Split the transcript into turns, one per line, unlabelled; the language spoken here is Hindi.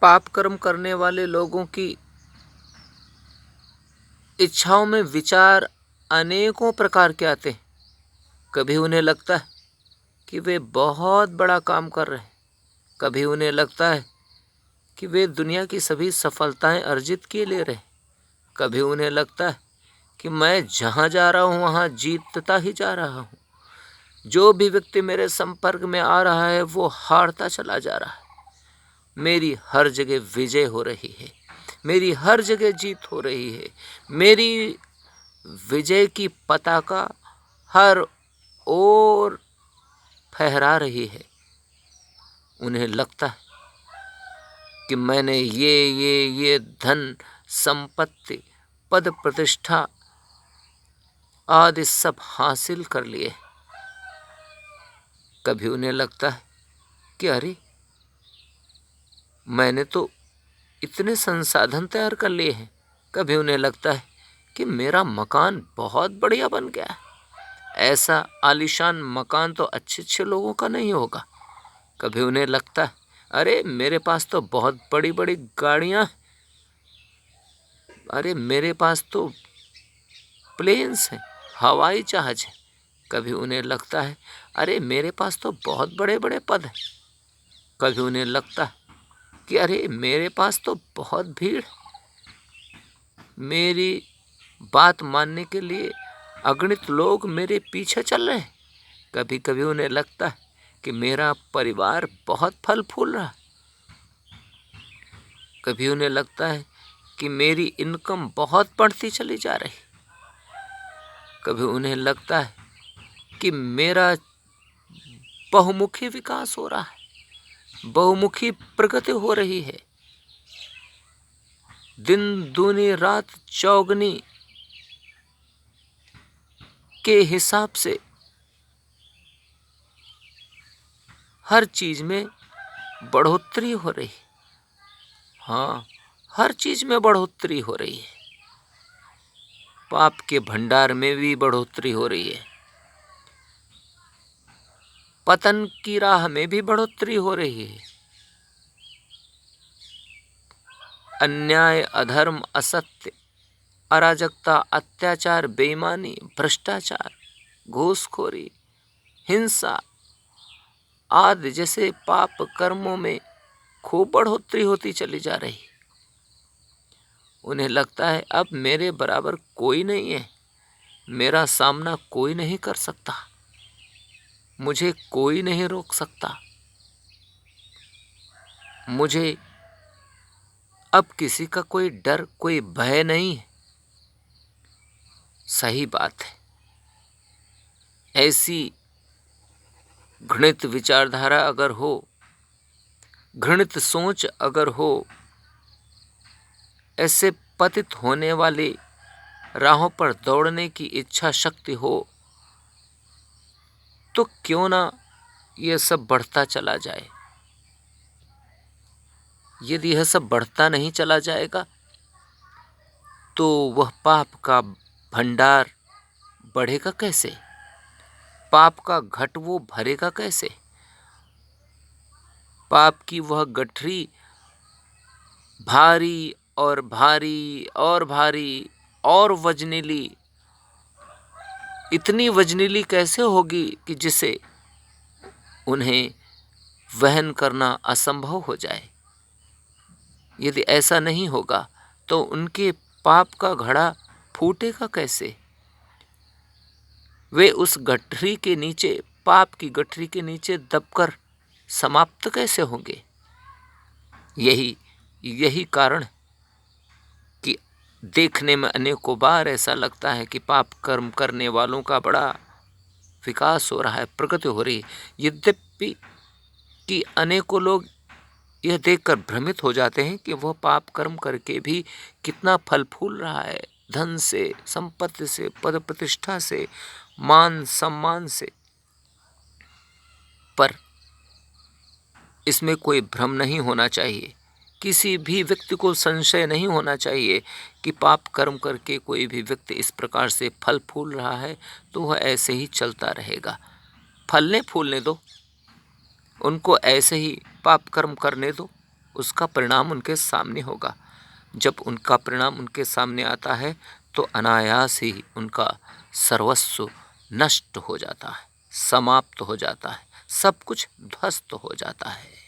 पाप कर्म करने वाले लोगों की इच्छाओं में विचार अनेकों प्रकार के आते हैं। कभी उन्हें लगता है कि वे बहुत बड़ा काम कर रहे हैं, कभी उन्हें लगता है कि वे दुनिया की सभी सफलताएं अर्जित किए ले रहे हैं, कभी उन्हें लगता है कि मैं जहाँ जा रहा हूँ वहाँ जीतता ही जा रहा हूँ, जो भी व्यक्ति मेरे संपर्क में आ रहा है वो हारता चला जा रहा है, मेरी हर जगह विजय हो रही है, मेरी हर जगह जीत हो रही है, मेरी विजय की पताका हर ओर फहरा रही है। उन्हें लगता है कि मैंने ये धन संपत्ति पद प्रतिष्ठा आदि सब हासिल कर लिए। कभी उन्हें लगता है कि अरे मैंने तो इतने संसाधन तैयार कर लिए हैं। कभी उन्हें लगता है कि मेरा मकान बहुत बढ़िया बन गया है, ऐसा आलीशान मकान तो अच्छे अच्छे लोगों का नहीं होगा। कभी उन्हें लगता है अरे मेरे पास तो बहुत बड़ी बड़ी गाड़ियाँ, अरे मेरे पास तो प्लेन्स हैं, हवाई जहाज हैं। कभी उन्हें लगता है अरे मेरे पास तो बहुत बड़े बड़े पद हैं। कभी उन्हें लगता है कि अरे मेरे पास तो बहुत भीड़ है, मेरी बात मानने के लिए अगणित लोग मेरे पीछे चल रहे हैं। कभी कभी उन्हें लगता है कि मेरा परिवार बहुत फल फूल रहा है। कभी उन्हें लगता है कि मेरी इनकम बहुत बढ़ती चली जा रही। कभी उन्हें लगता है कि मेरा बहुमुखी विकास हो रहा है, बहुमुखी प्रगति हो रही है, दिन दूनी रात चौगनी के हिसाब से हर चीज में बढ़ोतरी हो रही। हाँ, हर चीज में बढ़ोतरी हो रही है। पाप के भंडार में भी बढ़ोतरी हो रही है, पतन की राह में भी बढ़ोतरी हो रही है। अन्याय, अधर्म, असत्य, अराजकता, अत्याचार, बेईमानी, भ्रष्टाचार, घूसखोरी, हिंसा आदि जैसे पाप कर्मों में खूब बढ़ोतरी होती चली जा रही। उन्हें लगता है अब मेरे बराबर कोई नहीं है, मेरा सामना कोई नहीं कर सकता, मुझे कोई नहीं रोक सकता, मुझे अब किसी का कोई डर, कोई भय नहीं है। सही बात है, ऐसी घृणित विचारधारा अगर हो, घृणित सोच अगर हो, ऐसे पतित होने वाली राहों पर दौड़ने की इच्छा शक्ति हो, तो क्यों ना यह सब बढ़ता चला जाए। यदि यह सब बढ़ता नहीं चला जाएगा तो वह पाप का भंडार बढ़ेगा कैसे, पाप का घट वो भरेगा कैसे। पाप की वह गठरी भारी और भारी और भारी और वजनीली, इतनी वजनीली कैसे होगी कि जिसे उन्हें वहन करना असंभव हो जाए। यदि ऐसा नहीं होगा तो उनके पाप का घड़ा फूटेगा कैसे, वे उस गठरी के नीचे, पाप की गठरी के नीचे दबकर समाप्त कैसे होंगे। यही कारण कि देखने में अनेकों बार ऐसा लगता है कि पाप कर्म करने वालों का बड़ा विकास हो रहा है, प्रगति हो रही है। यद्यपि कि अनेकों लोग यह देखकर भ्रमित हो जाते हैं कि वह पाप कर्म करके भी कितना फल फूल रहा है, धन से, संपत्ति से, पद प्रतिष्ठा से, मान सम्मान से। पर इसमें कोई भ्रम नहीं होना चाहिए, किसी भी व्यक्ति को संशय नहीं होना चाहिए कि पाप कर्म करके कोई भी व्यक्ति इस प्रकार से फल फूल रहा है तो वह ऐसे ही चलता रहेगा। फलने फूलने दो, उनको ऐसे ही पाप कर्म करने दो, उसका परिणाम उनके सामने होगा। जब उनका परिणाम उनके सामने आता है तो अनायास ही उनका सर्वस्व नष्ट हो जाता है, समाप्त हो जाता है, सब कुछ ध्वस्त हो जाता है।